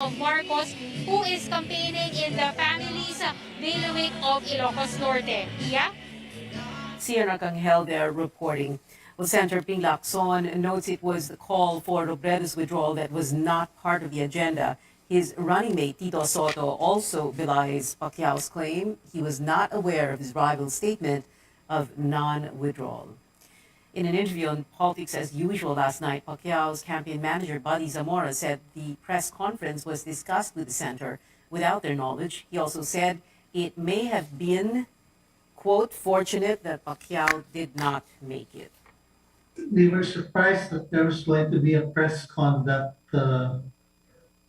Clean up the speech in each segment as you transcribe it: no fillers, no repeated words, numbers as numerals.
of Marcos, who is campaigning in the family's bailiwick of Ilocos Norte. Yeah? Sierra Arcangel there reporting. Well, Senator Ping Lacson notes it was the call for Robredo's withdrawal that was not part of the agenda. His running mate, Tito Soto, also belies Pacquiao's claim he was not aware of his rival's statement of non-withdrawal. In an interview on Politics as Usual last night, Pacquiao's campaign manager, Buddy Zamora, said the press conference was discussed with the center without their knowledge. He also said it may have been, quote, fortunate that Pacquiao did not make it. We were surprised that there was going to be a press conduct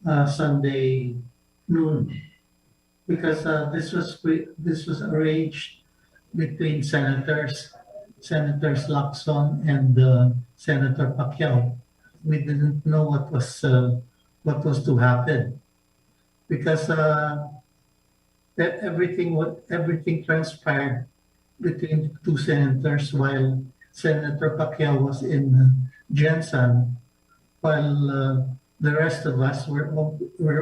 Sunday noon because this was arranged between Senators Lacson and Senator Pacquiao. We didn't know what was to happen because that everything transpired between the two senators while Senator Pacquiao was in Jensen, while the rest of us were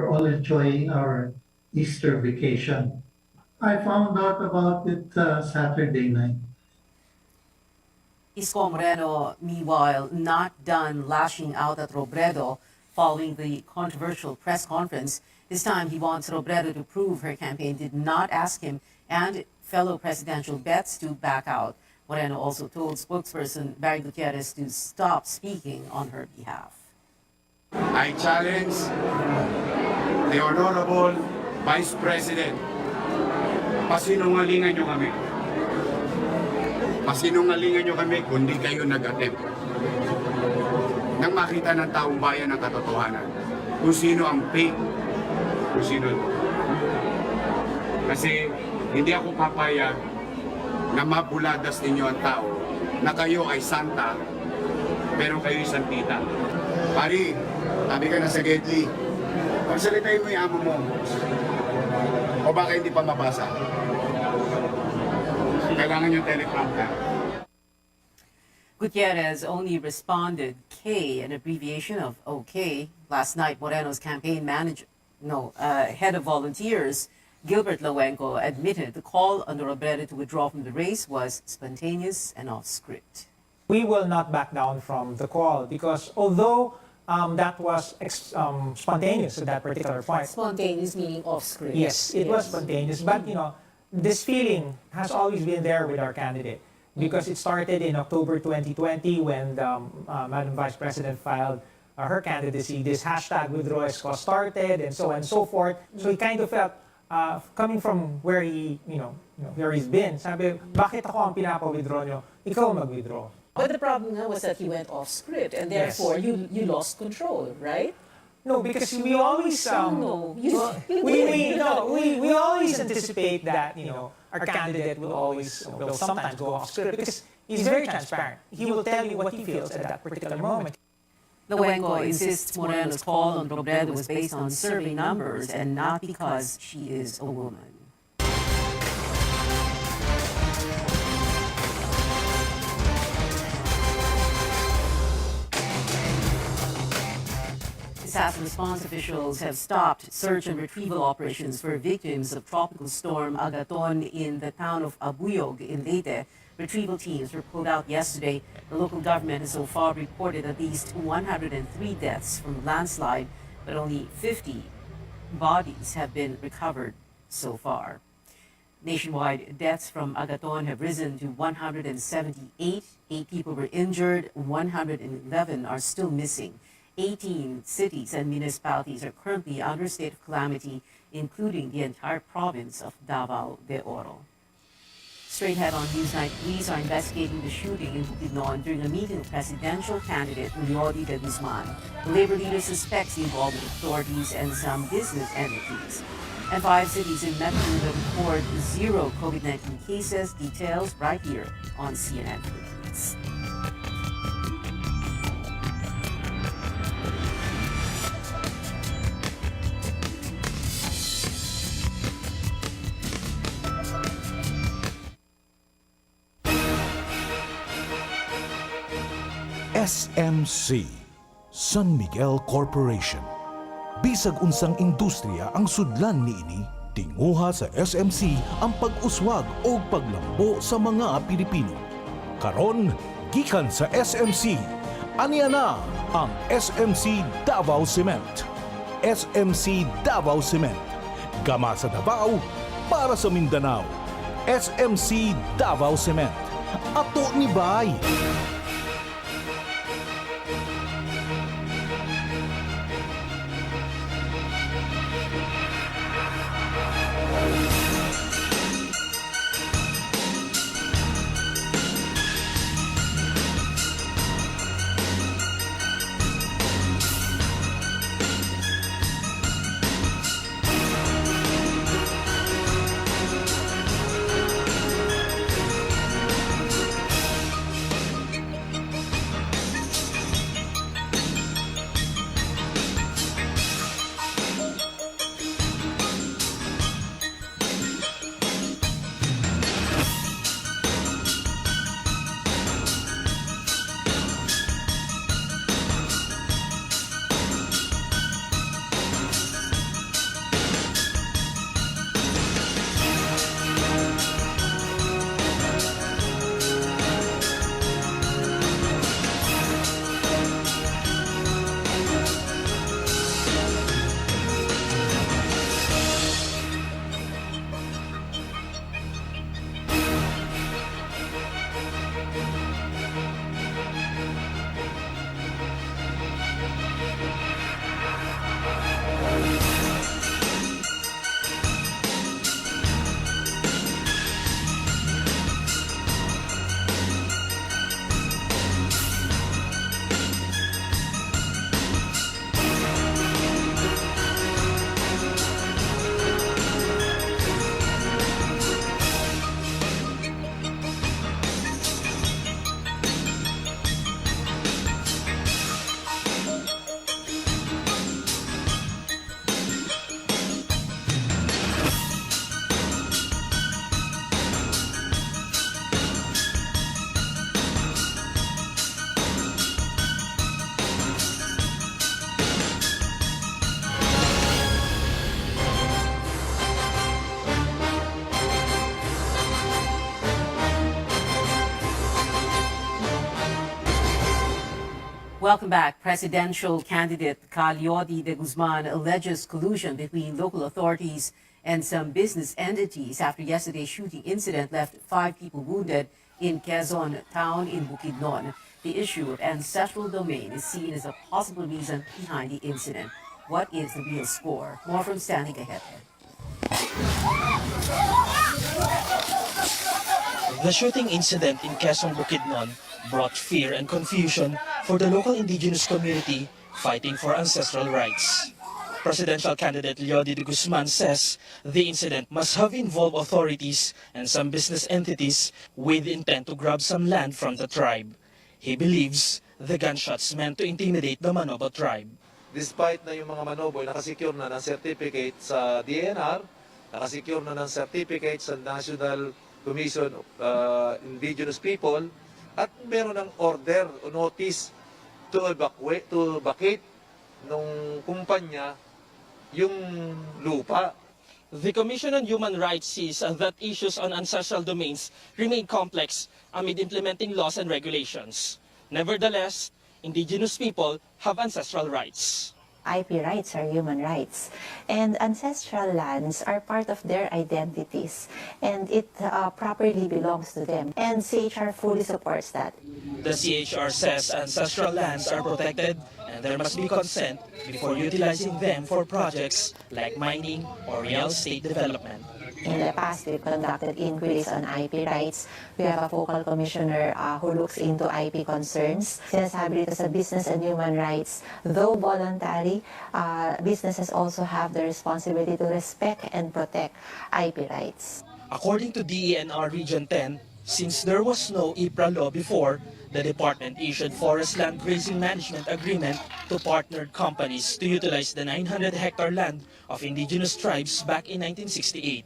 all enjoying our Easter vacation. I found out about it Saturday night. Isko Moreno, meanwhile, not done lashing out at Robredo following the controversial press conference. This time he wants Robredo to prove her campaign did not ask him and fellow presidential bets to back out. Moreno also told spokesperson Barry Gutierrez to stop speaking on her behalf. I challenge the Honorable Vice President, pasinungalingan nyo kami. Pasinungalingan nyo kami kung di kayo nag-attempt. Nang makita ng taong bayan ang katotohanan, kung sino ang fake, kung sino. Kasi hindi ako papayag na mabuladas ninyo ang tao na kayo ay santa, pero kayo ay santita. Pari, tabi ka na sa Gedli. Pagsalitain mo yung amo mo. O baka hindi pa mabasa. Kailangan yung teleprompter. Gutierrez only responded K, an abbreviation of OK. Last night, Moreno's campaign head of volunteers, Gilbert Lawenco, admitted the call on Robredo to withdraw from the race was spontaneous and off script. We will not back down from the call because although that was spontaneous at that particular point. Spontaneous meaning off script. Yes, it was spontaneous, but this feeling has always been there with our candidate because it started in October 2020 when the Madam Vice President filed her candidacy. This hashtag withdraw Isko started and so on and so forth. So he kind of felt coming from where where he's been, sabi, bakit ako ang pinapa-withdraw nyo? Ikaw mag-withdraw. But the problem was that he went off script, and therefore you lost control, right? No, because we always we always anticipate that our candidate will sometimes go off script because he's very transparent. He will tell you what he feels at that particular moment. Lawenco insists Moreno's call on Robredo was based on survey numbers and not because she is a woman. Disaster response officials have stopped search and retrieval operations for victims of Tropical Storm Agaton in the town of Abuyog in Leyte. Retrieval teams were pulled out yesterday. The local government has so far reported at least 103 deaths from landslide, but only 50 bodies have been recovered so far. Nationwide, deaths from Agaton have risen to 178. 8 people were injured. 111 are still missing. 18 cities and municipalities are currently under a state of calamity, including the entire province of Davao de Oro. Straight ahead on Newsnight, police are investigating the shooting in Bukidnon during a meeting with presidential candidate Leody de Guzman. The labor leader suspects the involvement of authorities and some business entities. And 5 cities in Metro Manila report 0 COVID-19 cases. Details right here on CNN Philippines. SMC, San Miguel Corporation. Bisag unsang industriya ang sudlan niini, tinguha sa SMC ang pag-uswag o paglambo sa mga Pilipino. Karon, gikan sa SMC, aniya na ang SMC Davao Cement. SMC Davao Cement. Gama sa Davao, para sa Mindanao. SMC Davao Cement. Ato ni Bay. Welcome back. Presidential candidate Calyodi de Guzman alleges collusion between local authorities and some business entities after yesterday's shooting incident left 5 people wounded in Quezon town in Bukidnon. The issue of ancestral domain is seen as a possible reason behind the incident. What is the real score? More from Stanley Gahete. The shooting incident in Quezon, Bukidnon brought fear and confusion for the local indigenous community fighting for ancestral rights. Presidential candidate Leody de Guzman says the incident must have involved authorities and some business entities with the intent to grab some land from the tribe. He believes the gunshots meant to intimidate the Manobo tribe. Despite na yung mga Manoboy nakasecure na ng certificate sa DNR, nakasecure na ng certificate sa National Commission of Indigenous People, at meron ng order o notice to vacate nung kumpanya yung lupa. The Commission on Human Rights sees that issues on ancestral domains remain complex amid implementing laws and regulations. Nevertheless, indigenous people have ancestral rights. IP rights are human rights, and ancestral lands are part of their identities, and it properly belongs to them, and CHR fully supports that. The CHR says ancestral lands are protected and there must be consent before utilizing them for projects like mining or real estate development. In the past, we conducted inquiries on IP rights. We have a focal commissioner who looks into IP concerns. Sinasabi dito sa business and human rights, though voluntary, businesses also have the responsibility to respect and protect IP rights. According to DENR Region 10, since there was no IPRA law before, the department issued forest land grazing management agreement to partnered companies to utilize the 900-hectare land of indigenous tribes back in 1968.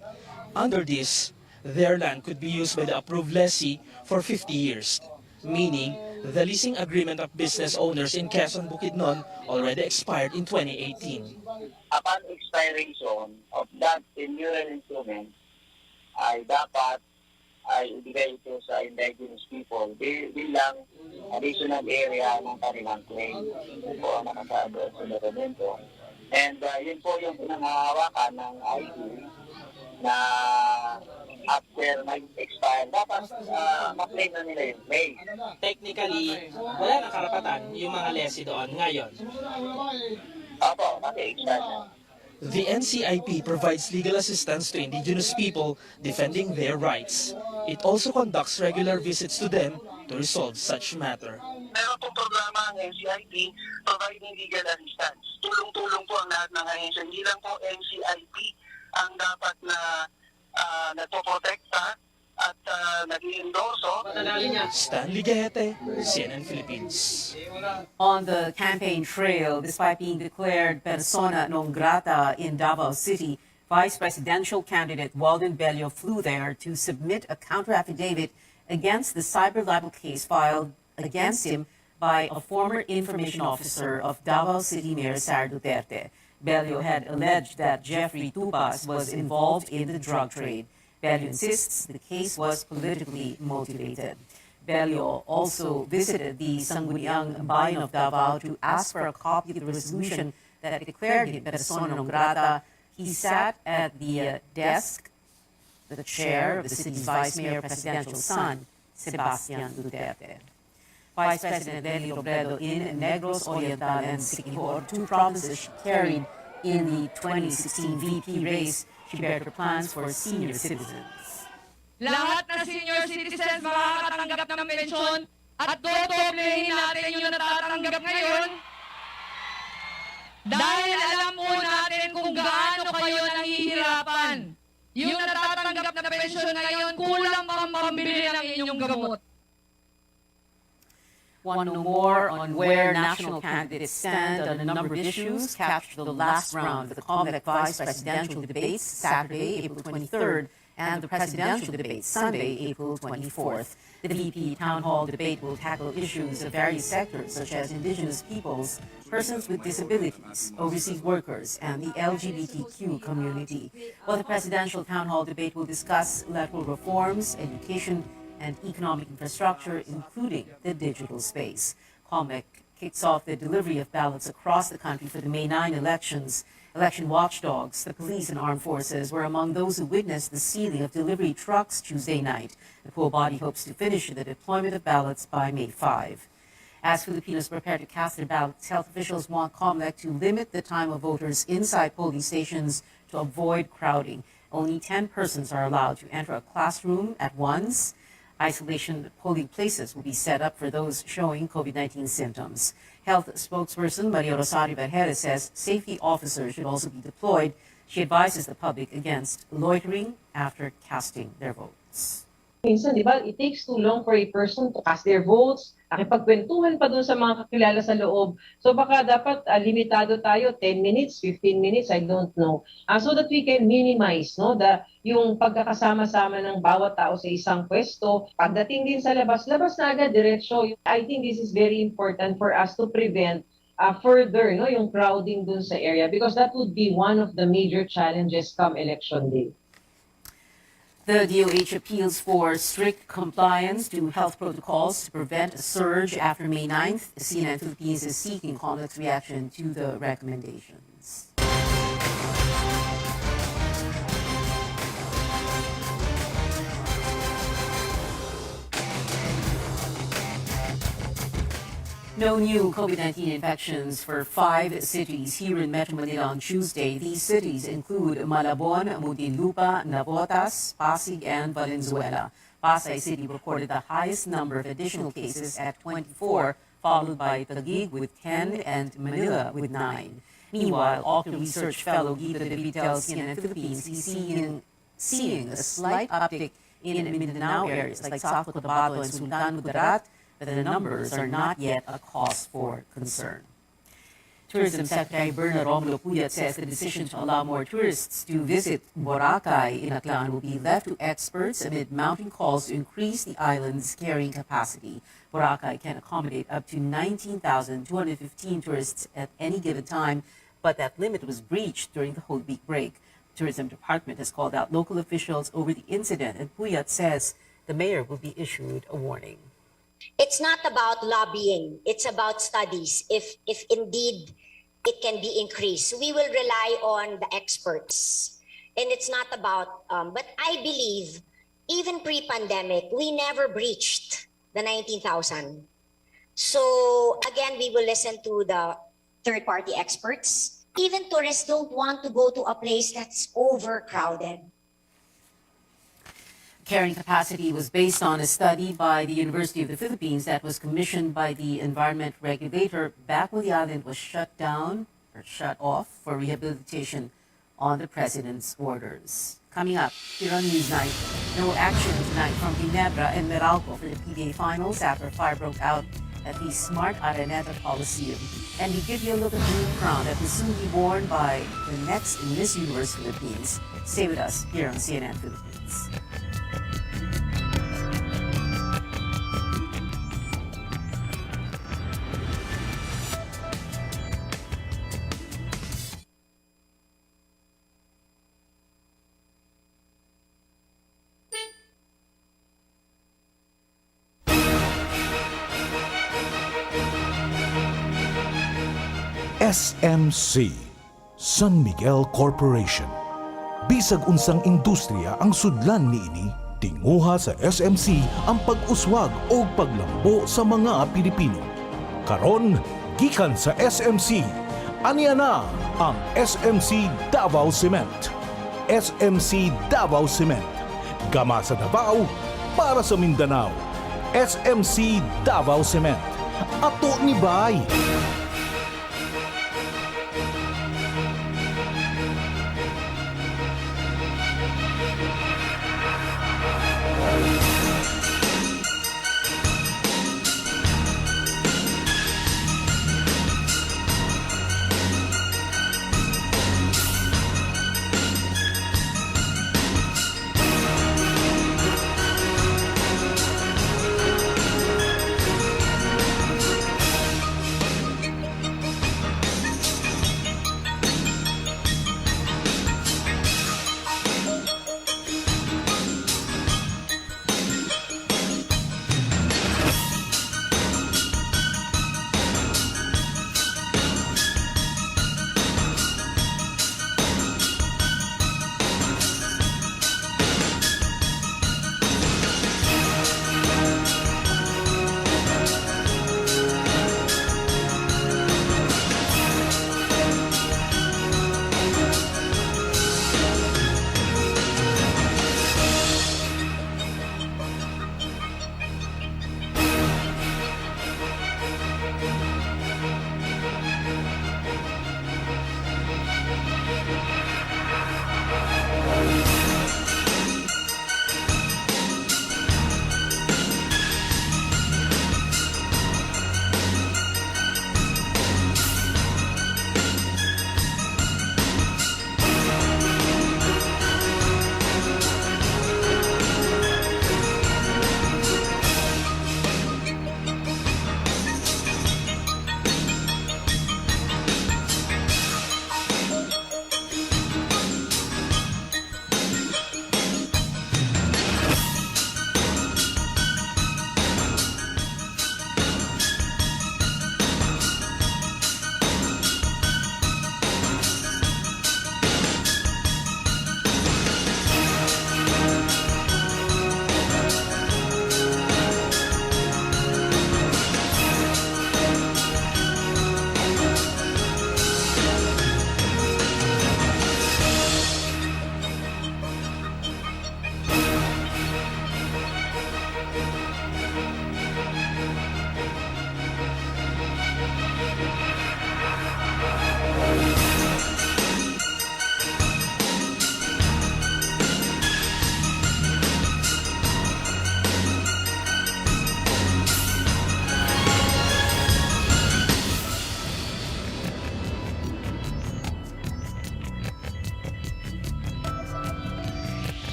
Under this, their land could be used by the approved lessee for 50 years, meaning The leasing agreement of business owners in Quezon Bukidnon already expired in 2018. Upon expiration of that tenure instrument, ay dapat ay ibigay ito sa indigenous people bilang additional area ng kanilang claim. Ito po ang nakasabi sa dokumento. And yun po yung pinangahawakan ng ID na after mag-expire, dapat ma-claim na nila yung claim. Technically, wala na karapatan yung mga lessee doon ngayon. Opo, mag-expire na. The NCIP provides legal assistance to indigenous people defending their rights. It also conducts regular visits to them to resolve such matter. Meron pong programa ang NCIP providing legal assistance. Tulong-tulong po ang lahat ng ahensya. Hindi lang po NCIP ang dapat na nagpoprotekta at nag-i-endorso. Stanley Gahete, CNN Philippines. On the campaign trail, despite being declared persona non grata in Davao City, Vice Presidential candidate Walden Bello flew there to submit a counter-affidavit against the cyber libel case filed against him by a former information officer of Davao City Mayor Sara Duterte. Bello had alleged that Jeffrey Tubas was involved in the drug trade. Bello insists the case was politically motivated. Bello also visited the Sangguniang Bayan of Davao to ask for a copy of the resolution that declared him persona non grata. He sat at the desk, the chair of the city's vice mayor presidential son, Sebastian Duterte. Vice President Lenny Robredo in Negros Oriental and Siquijor, two provinces she carried in the 2016 VP race. She bared her plans for senior citizens. Lahat na senior citizens makakatanggap ng pensyon at dodoblehin natin yung natatanggap ngayon dahil alam po natin kung gaano kayo nahihirapan. Yung natatanggap na pensyon ngayon, kulang pang pambili ng inyong gamot. Want to know more on where national candidates stand on a number of issues? Capture the last round of the COMELEC Vice Presidential Debates Saturday, April 23rd, and the Presidential Debates Sunday, April 24th. The VP Town Hall debate will tackle issues of various sectors such as indigenous peoples, persons with disabilities, overseas workers, and the LGBTQ community. While the Presidential Town Hall debate will discuss electoral reforms, education, and economic infrastructure, including the digital space. COMELEC kicks off the delivery of ballots across the country for the May 9 elections. Election watchdogs, the police and armed forces, were among those who witnessed the sealing of delivery trucks Tuesday night. The poll body hopes to finish the deployment of ballots by May 5. As Filipinos prepare to cast their ballots, health officials want COMELEC to limit the time of voters inside polling stations to avoid crowding. Only 10 persons are allowed to enter a classroom at once. Isolation polling places will be set up for those showing COVID-19 symptoms. Health spokesperson Maria Rosario Vergere says safety officers should also be deployed. She advises the public against loitering after casting their votes. Minsan, di ba, it takes too long for a person to cast their votes, nakipagkwentuhan pa dun sa mga kakilala sa loob. So baka dapat limitado tayo, 10 minutes, 15 minutes, I don't know. So that we can minimize yung pagkakasama-sama ng bawat tao sa isang pwesto. Pagdating din sa labas na agad, diretso. I think this is very important for us to prevent further yung crowding dun sa area because that would be one of the major challenges come election day. The DOH appeals for strict compliance to health protocols to prevent a surge after May 9th. CNN Philippines is seeking COMELEC's reaction to the recommendations. No new COVID-19 infections for 5 cities here in Metro Manila on Tuesday. These cities include Malabon, Muntinlupa, Navotas, Pasig, and Valenzuela. Pasay City reported the highest number of additional cases at 24, followed by Taguig with 10 and Manila with 9. Meanwhile, Ocular Research Fellow Guido De David tells CNN Philippines he's seeing a slight uptick in Mindanao areas like South Cotabato and Sultan Kudarat, but the numbers are not yet a cause for concern. Tourism Secretary Bernard Romulo Puyat says the decision to allow more tourists to visit Boracay in Aklan will be left to experts amid mounting calls to increase the island's carrying capacity. Boracay can accommodate up to 19,215 tourists at any given time, but that limit was breached during the Holy Week break. The Tourism Department has called out local officials over the incident, and Puyat says the mayor will be issued a warning. It's not about lobbying. It's about studies. If indeed it can be increased, we will rely on the experts. And it's not about, but I believe even pre-pandemic, we never breached the 19,000. So again, we will listen to the third-party experts. Even tourists don't want to go to a place that's overcrowded. Carrying capacity was based on a study by the University of the Philippines that was commissioned by the environment regulator back when the island was shut down or shut off for rehabilitation on the president's orders. Coming up here on Newsnight, no action tonight from Ginebra and Meralco for the PBA finals after a fire broke out at the Smart Araneta Coliseum. And we give you a look at the new crown that will soon be worn by the next Miss Universe Philippines. Stay with us here on CNN Philippines. SMC, San Miguel Corporation. Bisag unsang industriya ang sudlan niini, tinguha sa SMC ang pag-uswag o paglambo sa mga Pilipino. Karon, gikan sa SMC, aniya na ang SMC Davao Cement. SMC Davao Cement, gama sa Davao para sa Mindanao. SMC Davao Cement, ato ni Bay.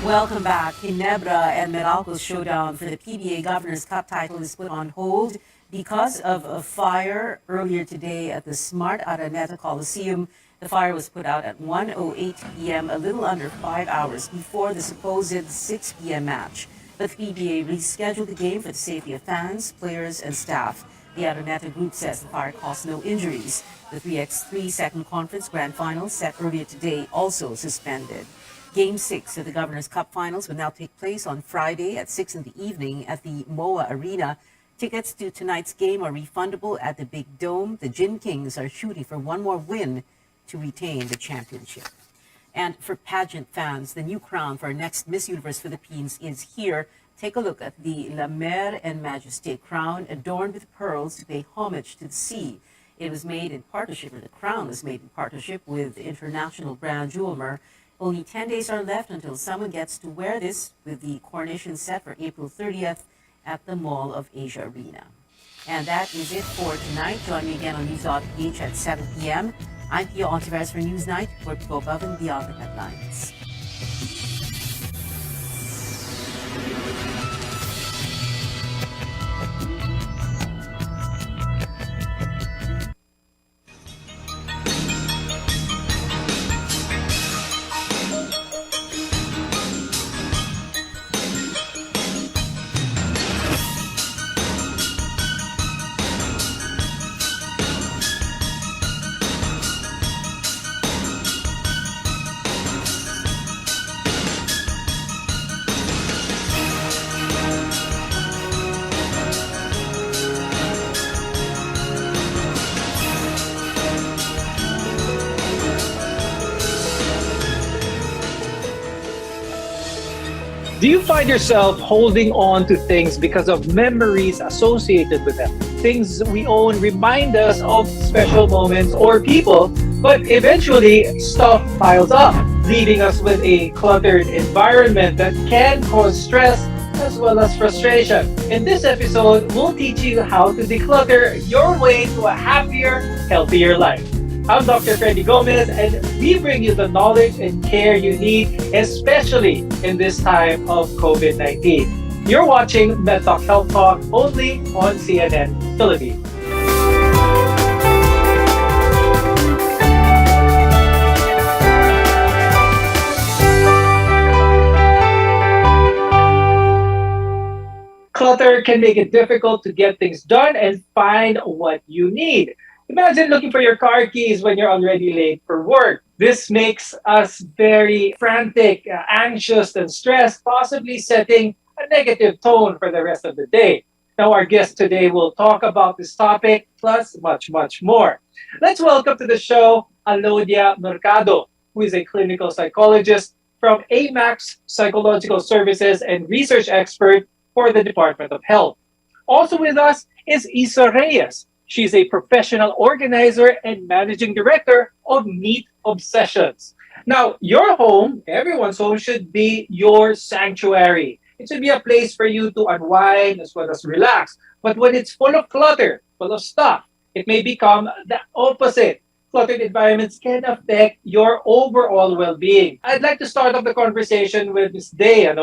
Welcome back. Ginebra and Meralco's showdown for the PBA Governor's Cup title is put on hold because of a fire earlier today at the Smart Araneta Coliseum. The fire was put out at 1:08 p.m., a little under 5 hours before the supposed 6 p.m. match. But the PBA rescheduled the game for the safety of fans, players, and staff. The Araneta group says the fire caused no injuries. The 3x3 second conference grand final set earlier today also suspended. Game 6 of the Governor's Cup Finals will now take place on Friday at 6 in the evening at the MOA Arena. Tickets to tonight's game are refundable at the Big Dome. The Gin Kings are shooting for one more win to retain the championship. And for pageant fans, the new crown for our next Miss Universe Philippines is here. Take a look at the La Mer en Majesté crown adorned with pearls to pay homage to the sea. It was made in partnership, or the crown was made in partnership with international brand Jewelmer. Only 10 days are left until someone gets to wear this, with the coronation set for April 30th at the Mall of Asia Arena. And that is it for tonight. Join me again on News.ph at 7 p.m. I'm Pia Ontiveros for Newsnight, where we go above and beyond the headlines. Do you find yourself holding on to things because of memories associated with them? Things we own remind us of special moments or people, but eventually stuff piles up, leaving us with a cluttered environment that can cause stress as well as frustration. In this episode, we'll teach you how to declutter your way to a happier, healthier life. I'm Dr. Freddy Gomez, and we bring you the knowledge and care you need, especially in this time of COVID-19. You're watching MedTalk Health Talk only on CNN Philippines. Clutter can make it difficult to get things done and find what you need. Imagine looking for your car keys when you're already late for work. This makes us very frantic, anxious, and stressed, possibly setting a negative tone for the rest of the day. Now, our guest today will talk about this topic, plus much, much more. Let's welcome to the show Alodia Mercado, who is a clinical psychologist from AMAX Psychological Services and research expert for the Department of Health. Also with us is Isa Reyes. She's a professional organizer and managing director of Neat Obsessions. Now, your home, everyone's home, should be your sanctuary. It should be a place for you to unwind as well as relax. But when it's full of clutter, full of stuff, it may become the opposite. Cluttered environments can affect your overall well-being. I'd like to start off the conversation with Ms. Day.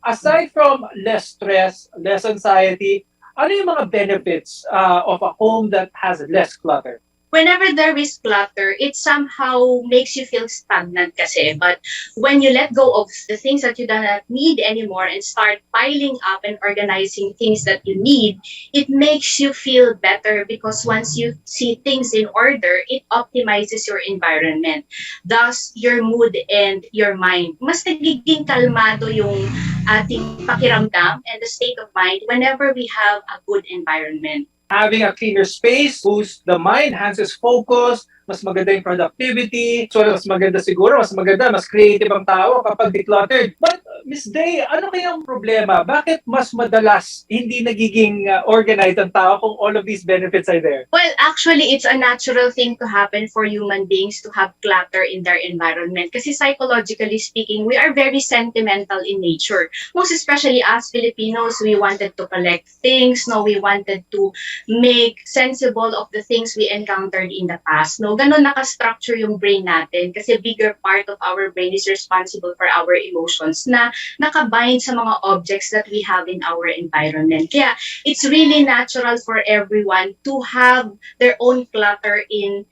Aside from less stress, less anxiety, ano yung mga benefits of a home that has less clutter? Whenever there is clutter, it somehow makes you feel stagnant kasi. But when you let go of the things that you do not need anymore and start piling up and organizing things that you need, it makes you feel better because once you see things in order, it optimizes your environment. Thus, your mood and your mind. Mas nagiging kalmado yung ating pakiramdam and the state of mind whenever we have a good environment. Having a cleaner space boosts the mind, enhances focus, mas maganda yung productivity. So, mas maganda siguro, mas maganda, mas creative ang tao kapag decluttered. But, Ms. Day, ano kayang problema? Bakit mas madalas hindi nagiging organized ang tao kung all of these benefits are there? Well, actually, it's a natural thing to happen for human beings to have clutter in their environment. Kasi psychologically speaking, we are very sentimental in nature. Most especially as Filipinos, we wanted to collect things. We wanted to make sensible of the things we encountered in the past. ganun nakastructure yung brain natin kasi bigger part of our brain is responsible for our emotions na nakabind sa mga objects that we have in our environment. Kaya it's really natural for everyone to have their own clutter in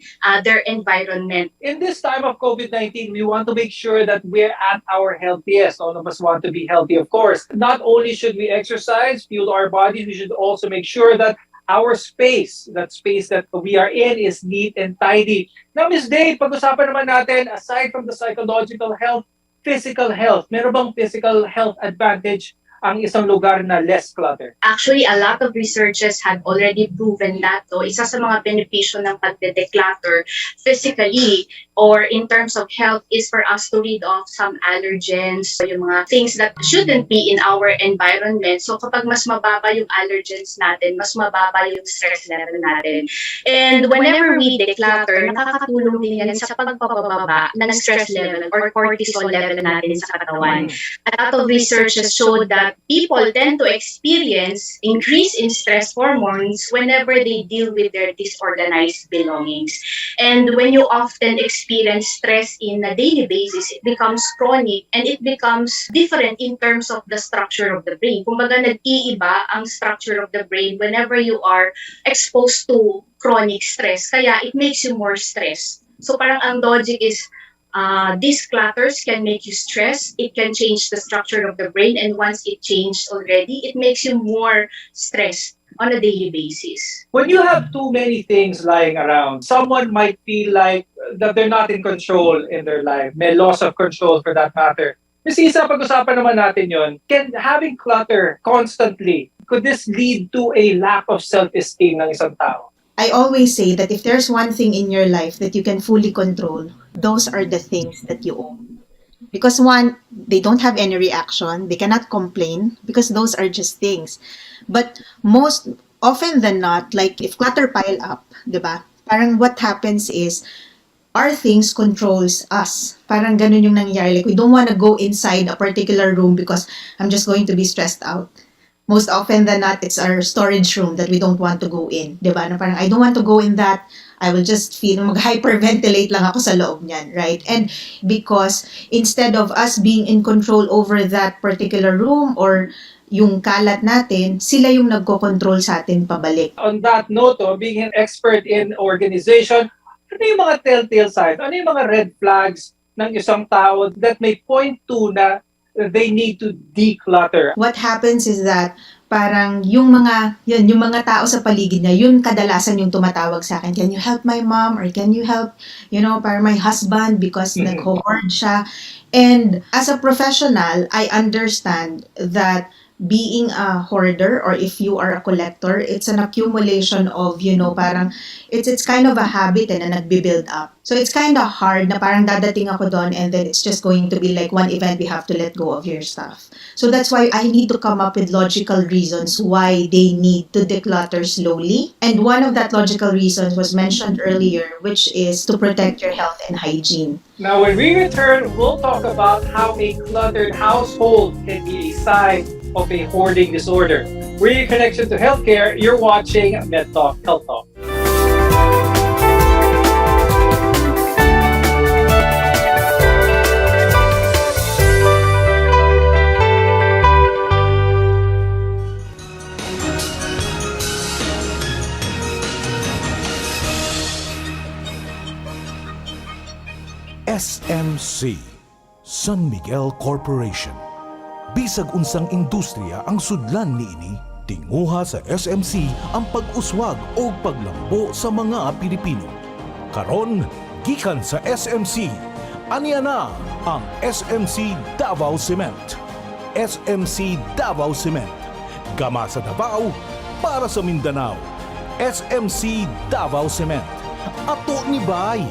their environment. In this time of COVID-19, we want to make sure that we're at our healthiest. All of us want to be healthy, of course. Not only should we exercise, fuel our bodies, we should also make sure that our space, that space that we are in, is neat and tidy. Now, Ms. Day, pag-usapan naman natin, aside from the psychological health, physical health. Meron bang physical health advantage ang isang lugar na less clutter? Actually, a lot of researchers had already proven that. So, isa sa mga benepisyo ng pagde-declutter physically or in terms of health is for us to rid off some allergens, so yung mga things that shouldn't be in our environment. So, kapag mas mababa yung allergens natin, mas mababa yung stress level natin. And whenever we declutter, nakakatulong din yan sa pagpapababa ng stress level or cortisol level natin sa katawan. A lot of researchers showed that people tend to experience increase in stress hormones whenever they deal with their disorganized belongings. And when you often experience stress in a daily basis, it becomes chronic and it becomes different in terms of the structure of the brain. Kumbaga, nag-iiba ang structure of the brain whenever you are exposed to chronic stress. Kaya it makes you more stressed. So parang ang logic is, these clutters can make you stressed. It can change the structure of the brain, and once it changed already, it makes you more stressed on a daily basis. When you have too many things lying around, someone might feel like that they're not in control in their life. May loss of control for that matter. Ms. Isa, pag-usapan naman natin yon. Can having clutter constantly, could this lead to a lack of self-esteem ng isang tao? I always say that if there's one thing in your life that you can fully control, those are the things that you own. Because one, they don't have any reaction, they cannot complain because those are just things. But most often than not, like if clutter pile up, diba? Parang what happens is our things controls us. Parang ganun yung nangyayari. Like we don't want to go inside a particular room because I'm just going to be stressed out. Most often than not, it's our storage room that we don't want to go in. Diba? Na parang, I don't want to go in that. I will just feel mag-hyperventilate lang ako sa loob niyan, right? And because instead of us being in control over that particular room or yung kalat natin, sila yung nagko-control sa atin pabalik. On that note, being an expert in organization, ano yung mga telltale signs? Ano yung mga red flags ng isang tao that may point to na they need to declutter? What happens is that parang yung mga tao sa paligid niya, yun kadalasan yung tumatawag sa akin, can you help my mom? Or can you help, parang my husband because nag-hoard siya. And as a professional, I understand that being a hoarder or if you are a collector, it's an accumulation of, parang it's kind of a habit na nagbi-build up. So it's kind of hard na parang dadating ako doon and then it's just going to be like one event we have to let go of your stuff. So that's why I need to come up with logical reasons why they need to declutter slowly. And one of that logical reasons was mentioned earlier, which is to protect your health and hygiene. Now, when we return, we'll talk about how a cluttered household can be a sign of a hoarding disorder. We're your connection to healthcare. You're watching MedTalk Health Talk. SMC, San Miguel Corporation. Bisag unsang industriya ang sudlan niini, tinguha sa SMC ang pag-uswag o paglambo sa mga Pilipino. Karon, gikan sa SMC, aniya na ang SMC Davao Cement. SMC Davao Cement. Gama sa Davao, para sa Mindanao. SMC Davao Cement. Ato ni Bay.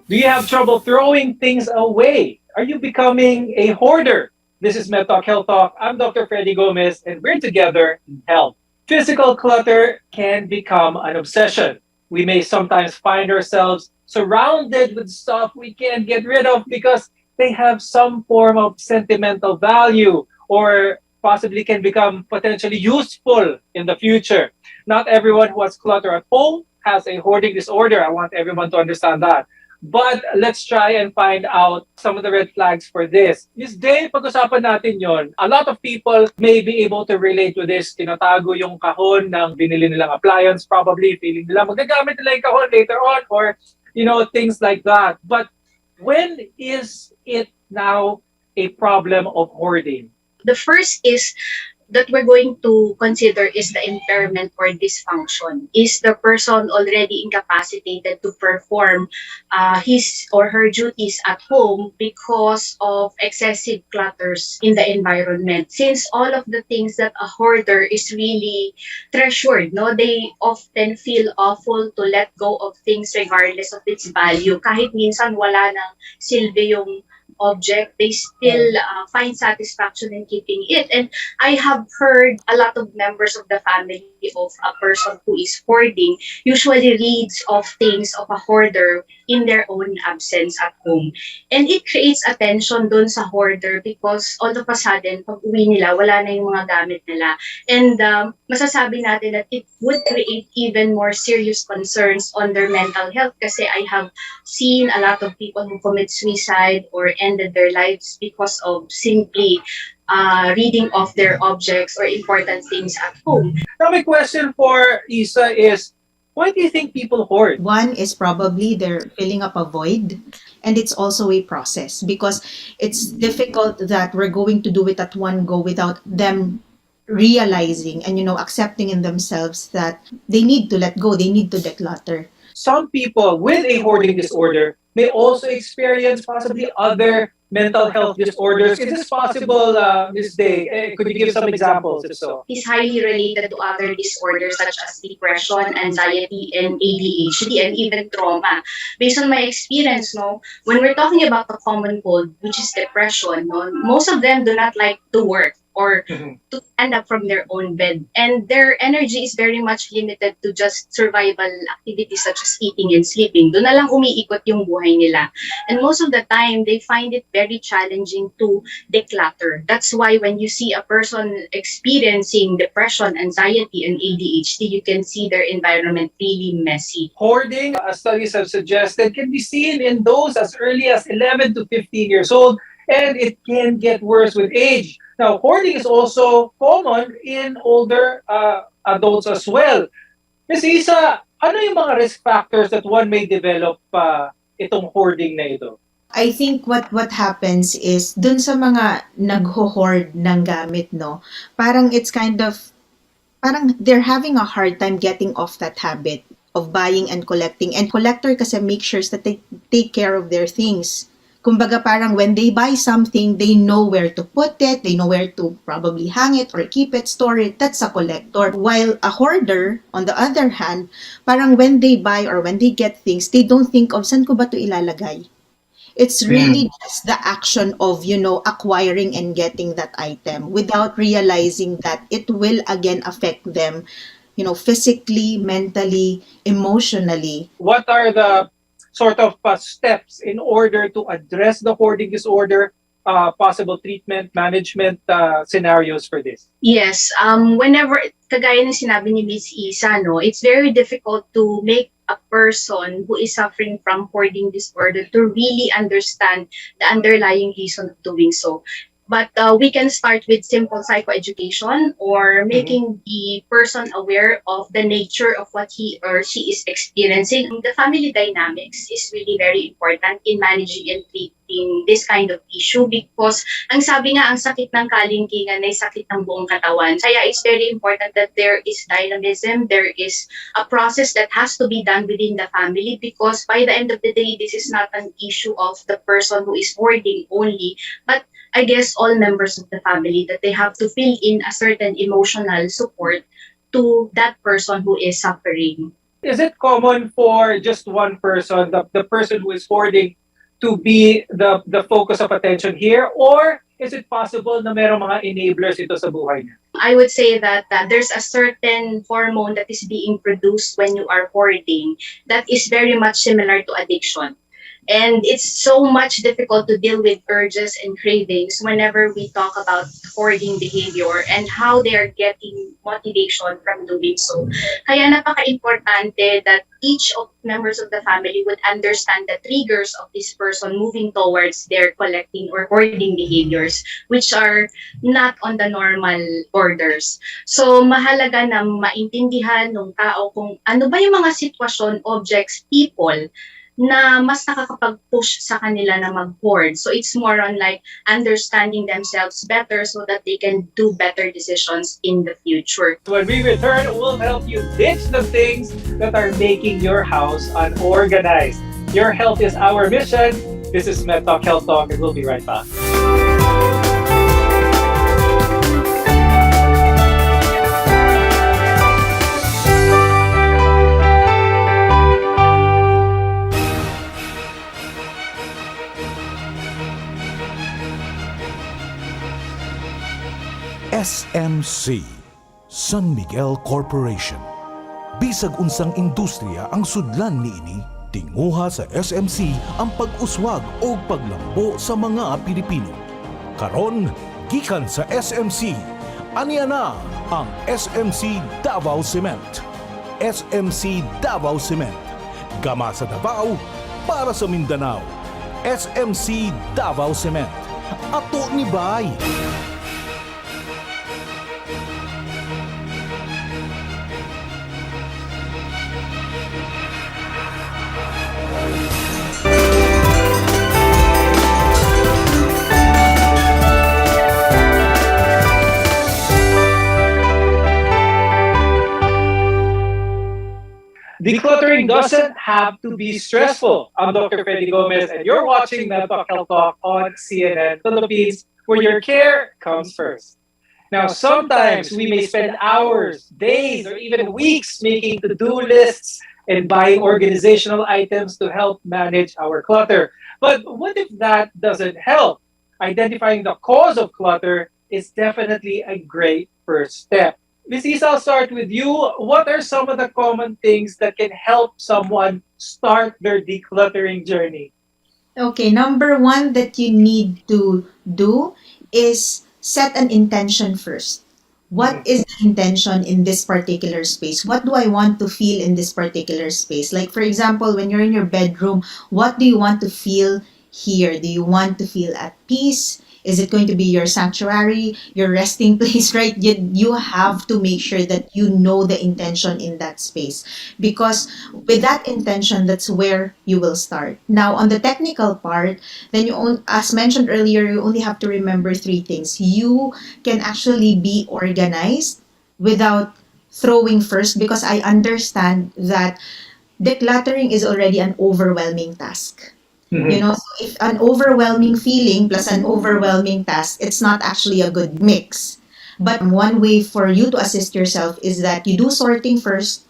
Do you have trouble throwing things away? Are you becoming a hoarder? This is MedTalk Health Talk. I'm Dr. Freddy Gomez, and we're together in health. Physical clutter can become an obsession. We may sometimes find ourselves surrounded with stuff we can't get rid of because they have some form of sentimental value or possibly can become potentially useful in the future. Not everyone who has clutter at home has a hoarding disorder. I want everyone to understand that. But let's try and find out some of the red flags for this. Miss Day, pag-usapan natin yon. A lot of people may be able to relate to this. Tinatago yung kahon ng binili nilang appliance, probably feeling nila magagamit nila yung kahon later on or, things like that. But when is it now a problem of hoarding? The first is that we're going to consider is the impairment or dysfunction. Is the person already incapacitated to perform his or her duties at home because of excessive clutters in the environment? Since all of the things that a hoarder is really treasured, no, they often feel awful to let go of things regardless of its value. Kahit minsan wala nang silbi yung object, they still find satisfaction in keeping it. And I have heard a lot of members of the family of a person who is hoarding usually reads of things of a hoarder in their own absence at home. And it creates attention dun sa hoarder because all of a sudden, pag uwi nila, wala na yung mga gamit nila. And masasabi natin that it would create even more serious concerns on their mental health kasi I have seen a lot of people who commit suicide or ended their lives because of simply reading off their objects or important things at home. Now, my question for Isa is, why do you think people hoard? One is probably they're filling up a void, and it's also a process because it's difficult that we're going to do it at one go without them realizing and accepting in themselves that they need to let go, they need to declutter. Some people with a hoarding disorder may also experience possibly other mental health disorders. Is this possible, Ms. Day? Could you give some examples if so? Is highly related to other disorders such as depression, anxiety, and ADHD, and even trauma. Based on my experience, when we're talking about the common cold, which is depression, most of them do not like to work or to stand up from their own bed. And their energy is very much limited to just survival activities such as eating and sleeping. Doon na lang umiikot yung buhay nila. And most of the time, they find it very challenging to declutter. That's why when you see a person experiencing depression, anxiety, and ADHD, you can see their environment really messy. Hoarding, as studies have suggested, can be seen in those as early as 11 to 15 years old, and it can get worse with age. Now, hoarding is also common in older adults as well. Ms. Isa, ano yung mga risk factors that one may develop itong hoarding na ito? I think what happens is dun sa mga nagho-hoard ng gamit, parang it's parang they're having a hard time getting off that habit of buying and collecting. And collector kasi make sure that they take care of their things. Kumbaga parang when they buy something, they know where to put it, they know where to probably hang it or keep it, store it. That's a collector. While a hoarder, on the other hand, parang when they buy or when they get things, they don't think of saan ko ba to ilalagay. It's really just the action of, acquiring and getting that item without realizing that it will again affect them, physically, mentally, emotionally. What are the sort of steps in order to address the hoarding disorder, possible treatment, management scenarios for this? Yes, whenever, kagaya ng sinabi ni Ms. Isa, it's very difficult to make a person who is suffering from hoarding disorder to really understand the underlying reason of doing so. But we can start with simple psychoeducation or making the person aware of the nature of what he or she is experiencing. The family dynamics is really very important in managing and treating this kind of issue because ang sabi nga, ang sakit ng kalingkingan ay sakit ng buong katawan. Kaya it's very important that there is dynamism, there is a process that has to be done within the family because by the end of the day, this is not an issue of the person who is hoarding only, but I guess all members of the family that they have to fill in a certain emotional support to that person who is suffering. Is it common for just one person, the person who is hoarding, to be the focus of attention here? Or is it possible na merong mga enablers ito sa buhay niya? I would say that there's a certain hormone that is being produced when you are hoarding that is very much similar to addiction. And it's so much difficult to deal with urges and cravings whenever we talk about hoarding behavior and how they are getting motivation from doing so. Kaya napaka-importante that each of members of the family would understand the triggers of this person moving towards their collecting or hoarding behaviors, which are not on the normal orders. So mahalaga na maintindihan ng tao kung ano ba yung mga sitwasyon, objects, people na mas nakakapag-push sa kanila na mag-hoard. So it's more on like understanding themselves better so that they can do better decisions in the future. When we return, we'll help you ditch the things that are making your house unorganized. Your health is our mission. This is Med Talk Health Talk, and we'll be right back. SMC, San Miguel Corporation. Bisag unsang industriya ang sudlan niini, tinguha sa SMC ang pag-uswag o paglambo sa mga Pilipino. Karon, gikan sa SMC, aniya na ang SMC Davao Cement. SMC Davao Cement. Gama sa Davao, para sa Mindanao. SMC Davao Cement. Ato ni Bay. Decluttering doesn't have to be stressful. I'm Dr. Freddy Gomez, and you're watching Med Talk Health Talk on CNN Philippines, where your care comes first. Now, sometimes we may spend hours, days, or even weeks making to-do lists and buying organizational items to help manage our clutter. But what if that doesn't help? Identifying the cause of clutter is definitely a great first step. Ms. Isa, I'll start with you. What are some of the common things that can help someone start their decluttering journey? Okay, number one that you need to do is set an intention first. What is the intention in this particular space? What do I want to feel in this particular space? Like, for example, when you're in your bedroom, what do you want to feel here? Do you want to feel at peace? Is it going to be your sanctuary, your resting place, right? You have to make sure that you know the intention in that space. Because with that intention, that's where you will start. Now, on the technical part, then as mentioned earlier, you only have to remember three things. You can actually be organized without throwing first, because I understand that decluttering is already an overwhelming task. You know, so if an overwhelming feeling plus an overwhelming task, it's not actually a good mix. But one way for you to assist yourself is that you do sorting first,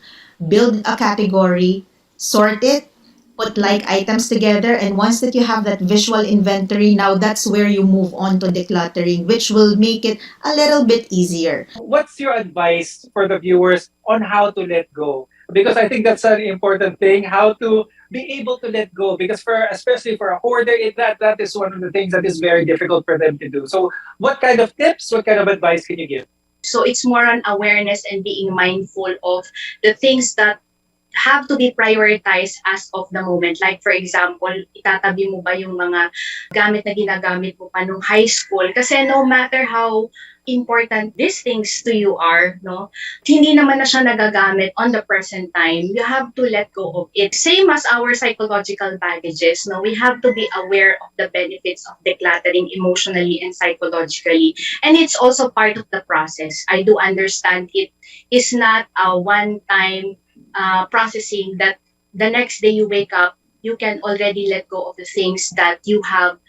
build a category, sort it, put like items together, and once that you have that visual inventory, now that's where you move on to decluttering, which will make it a little bit easier. What's your advice for the viewers on how to let go? Because I think that's an important thing, how to be able to let go. Because especially for a hoarder, that is one of the things that is very difficult for them to do. So what kind of tips, what kind of advice can you give? So it's more on awareness and being mindful of the things that have to be prioritized as of the moment. Like for example, itatabi mo ba yung mga gamit na ginagamit mo pa nung high school? Kasi no matter how important these things to you are, no, hindi naman na siya nagagamit on the present time. You have to let go of it. Same as our psychological baggages, no, we have to be aware of the benefits of decluttering emotionally and psychologically. And it's also part of the process. I do understand it is not a one-time processing that the next day you wake up, you can already let go of the things that you have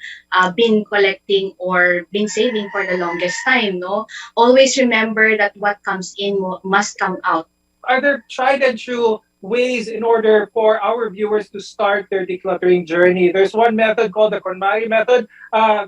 been collecting or been saving for the longest time, no? Always remember that what comes in must come out. Are there tried and true ways in order for our viewers to start their decluttering journey. There's one method called the KonMari method.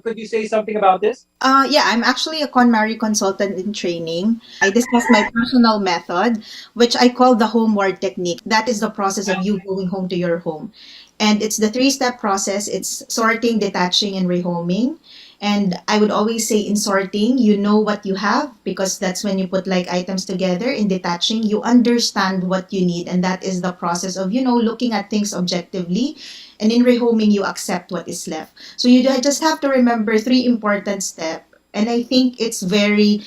Could you say something about this? Yeah, I'm actually a KonMari consultant in training. I discussed my personal method, which I call the homeward technique. That is the process of you going home to your home. And it's the three-step process. It's sorting, detaching, and rehoming. And I would always say in sorting, you know what you have because that's when you put like items together. In detaching, you understand what you need. And that is the process of, looking at things objectively. And in rehoming, you accept what is left. So you just have to remember three important steps. And I think it's very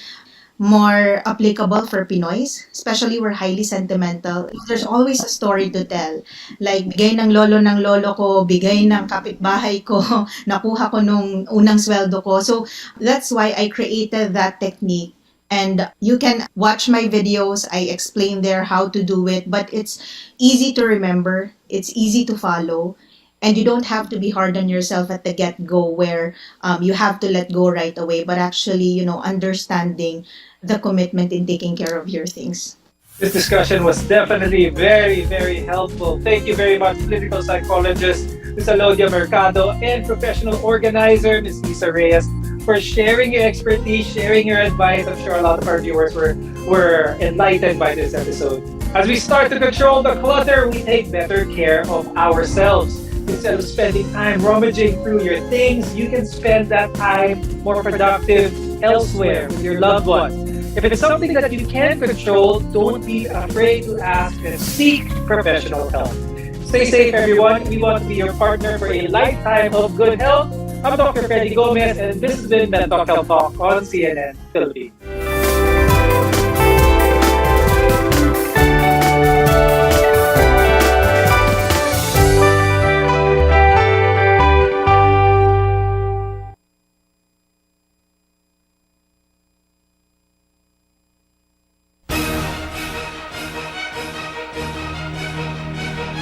more applicable for Pinoys, especially we're highly sentimental. There's always a story to tell. Like, bigay ng lolo ko, bigay ng kapitbahay ko, nakuha ko nung unang sweldo ko. So that's why I created that technique. And you can watch my videos. I explain there how to do it, but it's easy to remember. It's easy to follow. And you don't have to be hard on yourself at the get-go where you have to let go right away, but actually, understanding the commitment in taking care of your things. This discussion was definitely very, very helpful. Thank you very much, political psychologist Ms. Alodia Mercado and professional organizer Ms. Lisa Reyes, for sharing your expertise, sharing your advice. I'm sure a lot of our viewers were enlightened by this episode. As we start to control the clutter, we take better care of ourselves. Instead of spending time rummaging through your things, you can spend that time more productive elsewhere with your loved ones. If it's something that you can't control, don't be afraid to ask and seek professional help. Stay safe, everyone. We want to be your partner for a lifetime of good health. I'm Dr. Freddy Gomez, and this has been Mental Health Talk on CNN Philippines.